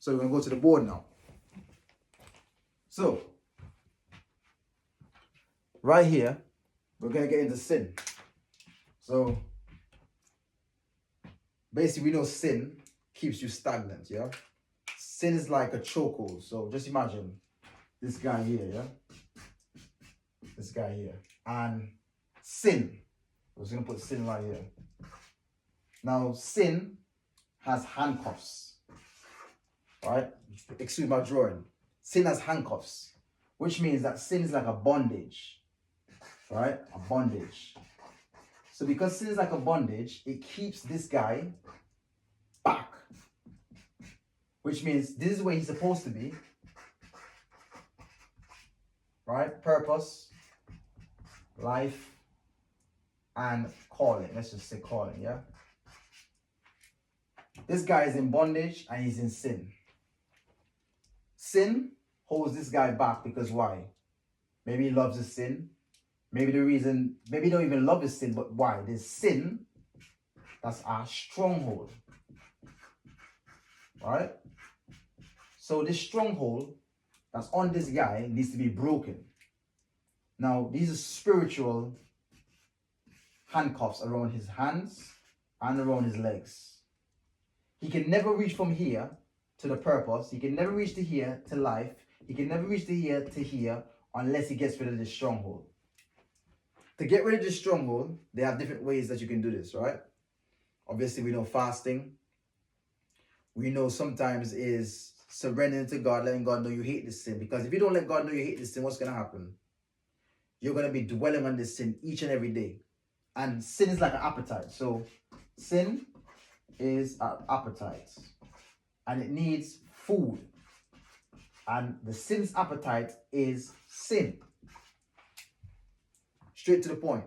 So we're going to go to the board now. So, right here, we're going to get into sin. So, basically, we know sin keeps you stagnant, yeah? Sin is like a chokehold. So, just imagine this guy here, yeah? This guy here. And sin. We're just going to put sin right here. Now, sin has handcuffs. Right? Excuse my drawing. Sin has handcuffs, which means that sin is like a bondage. Right? A bondage. So because sin is like a bondage, it keeps this guy back. Which means this is where he's supposed to be. Right? Purpose, life, and calling. Let's just say calling, yeah? This guy is in bondage and he's in sin. Sin holds this guy back because why? Maybe he loves his sin. Maybe he don't even love his sin, but why? There's sin that's our stronghold. Right? So this stronghold that's on this guy needs to be broken. Now, these are spiritual handcuffs around his hands and around his legs. He can never reach from here to the purpose. He can never reach to here to life. He can never reach to here unless he gets rid of this stronghold. To get rid of this stronghold, they have different ways that you can do this, right? Obviously, we know fasting. We know sometimes is surrendering to God, letting God know you hate this sin. Because if you don't let God know you hate this sin, what's going to happen? You're going to be dwelling on this sin each and every day. And sin is like an appetite. So sin is an appetite. And it needs food. And the sin's appetite is sin. Straight to the point.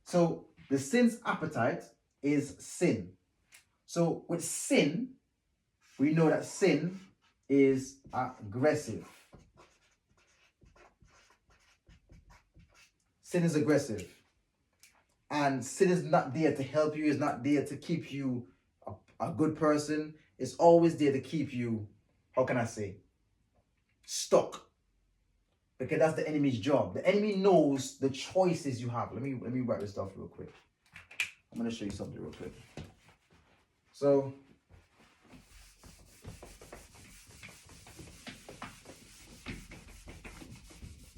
So the sin's appetite is sin. So with sin, we know that sin is aggressive. Sin is aggressive. And sin is not there to help you. It's not there to keep you a good person. It's always there to keep you, how can I say, stuck. Because that's the enemy's job. The enemy knows the choices you have. Let me write this down real quick. I'm going to show you something real quick. So,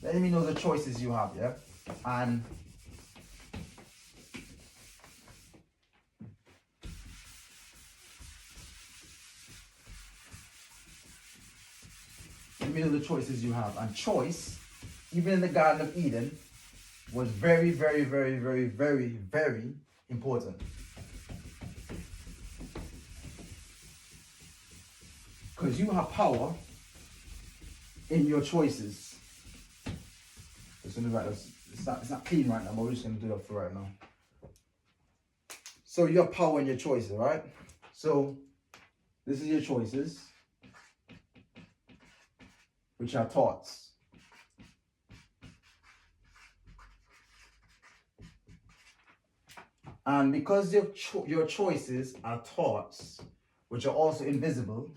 the enemy knows the choices you have, yeah? And the choices you have. And choice, even in the Garden of Eden, was very, very, very, very, very, very important. Because you have power in your choices. Just gonna write this. It's not clean right now, but we're just gonna do that for right now. So you have power in your choices, right? So this is your choices, which are thoughts. And because your choices are thoughts, which are also invisible.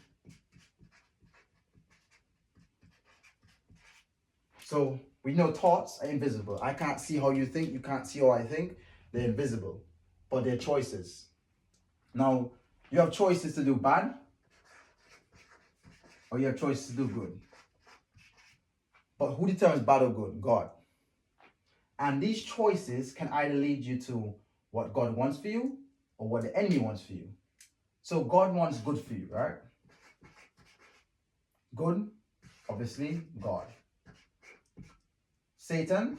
So we know thoughts are invisible. I can't see how you think. You can't see how I think. They're invisible, but they're choices. Now, you have choices to do bad, or you have choices to do good. But who determines bad or good? God. And these choices can either lead you to what God wants for you or what the enemy wants for you. So God wants good for you, right? Good, obviously, God. Satan,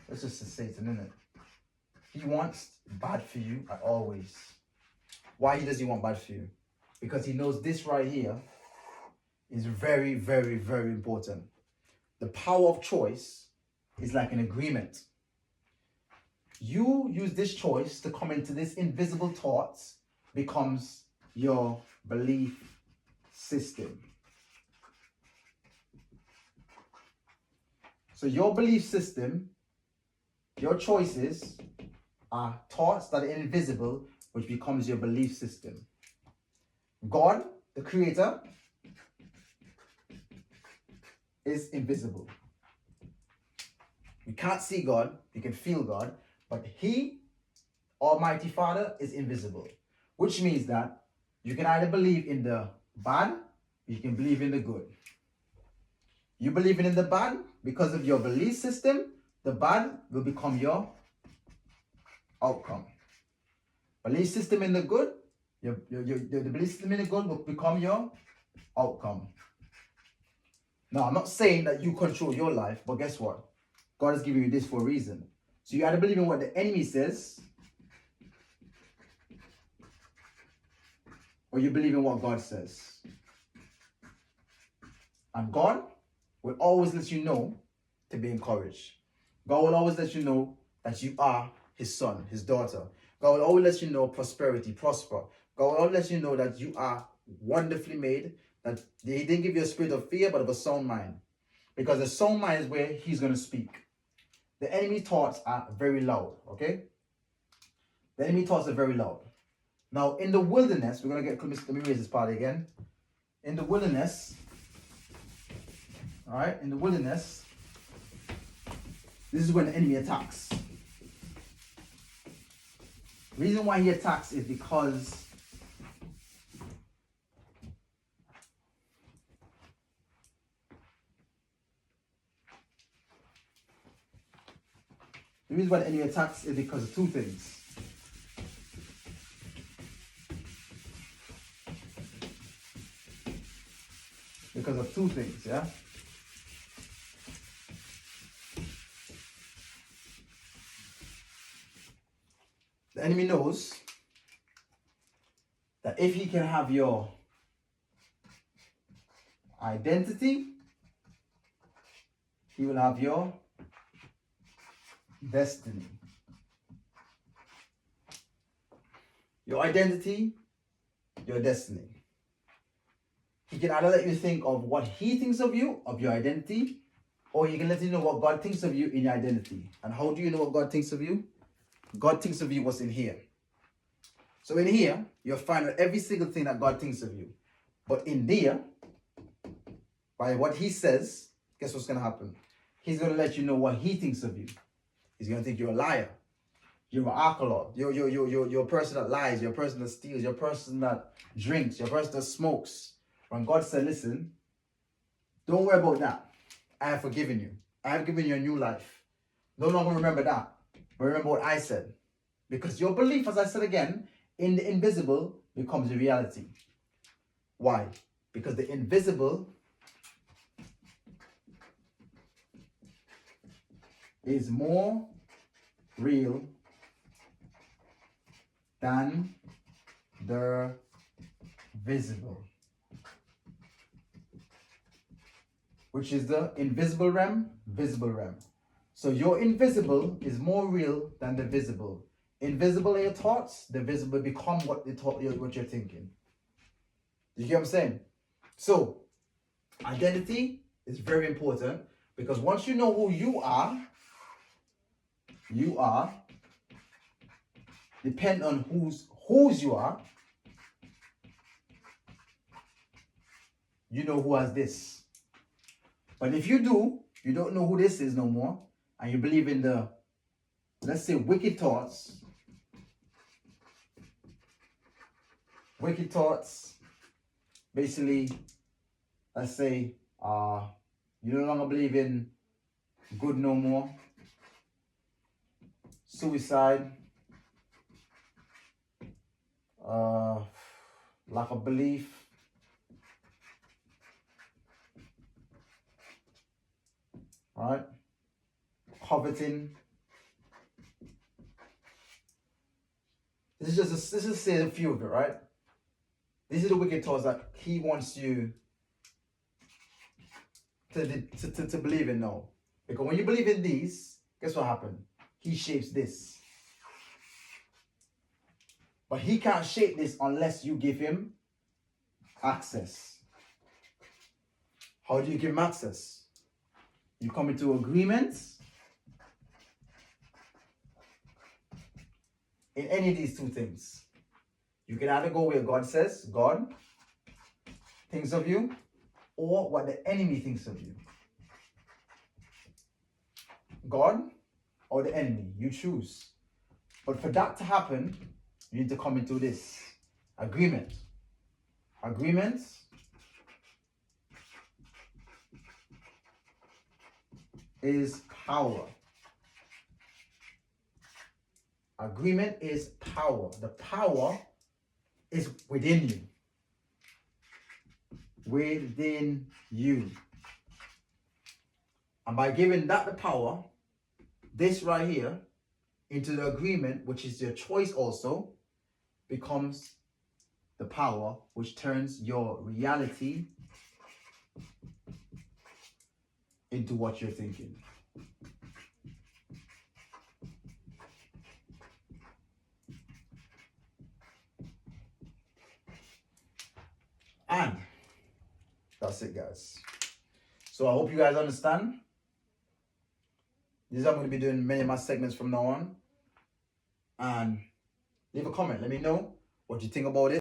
let's just say Satan, isn't it? He wants bad for you always. Why does he want bad for you? Because he knows this right here is very, very, very important. The power of choice is like an agreement. You use this choice to come into this invisible thoughts, becomes your belief system. So your belief system, your choices are thoughts that are invisible, which becomes your belief system. God, the creator, is invisible. You can't see God, you can feel God, but He, Almighty Father, is invisible. Which means that you can either believe in the bad, or you can believe in the good. You believe in the bad because of your belief system, the bad will become your outcome. Belief system in the good, the belief system in the good will become your outcome. Now, I'm not saying that you control your life, but guess what? God has given you this for a reason. So you either believe in what the enemy says, or you believe in what God says. And God will always let you know to be encouraged. God will always let you know that you are His son, His daughter. God will always let you know prosperity, prosper. God will always let you know that you are wonderfully made, that He didn't give you a spirit of fear, but of a sound mind. Because the sound mind is where He's going to speak. The enemy thoughts are very loud, okay? The enemy thoughts are very loud. Now, in the wilderness, we're going to get, let me raise this part again. In the wilderness, all right, in the wilderness, this is when the enemy attacks. The reason why he attacks is because of two things. Because of two things, yeah? The enemy knows that if he can have your identity, he will have your destiny. Your identity, your destiny. He can either let you think of what he thinks of you, of your identity, or he can let you know what God thinks of you in your identity. And how do you know what God thinks of you? God thinks of you what's in here. So in here, you'll find out every single thing that God thinks of you. But in there, by what he says, guess what's going to happen? He's going to let you know what he thinks of you. He's going to think you're a liar. You're an alcoholic. You're a person that lies. You're a person that steals. You're a person that drinks. You're a person that smokes. When God said, listen, don't worry about that. I have forgiven you. I have given you a new life. No longer remember that. But remember what I said. Because your belief, as I said again, in the invisible becomes a reality. Why? Because the invisible is more real than the visible. Which is the invisible realm, visible realm. So your invisible is more real than the visible. Invisible are your thoughts, the visible become what you're thinking. You get what I'm saying? So, identity is very important because once you know who you are, depend on whose you are, you know who has this. But if you don't know who this is no more, and you believe in the, let's say, wicked thoughts, basically, let's say, you no longer believe in good no more, suicide, lack of belief, right? Coveting. This is say a few of it, right? These are the wicked thoughts that he wants you to believe in now. Because when you believe in these, guess what happened? He shapes this. But he can't shape this unless you give him access. How do you give him access? You come into agreements in any of these two things. You can either go where God says, God thinks of you, or what the enemy thinks of you. God or the enemy. You choose. But for that to happen, you need to come into this agreement. Agreement is power. Agreement is power. The power is within you. Within you. And by giving that the power, this right here, into the agreement, which is your choice also, becomes the power which turns your reality into what you're thinking. And that's it, guys. So I hope you guys understand. This is how I'm going to be doing many of my segments from now on. And leave a comment. Let me know what you think about it.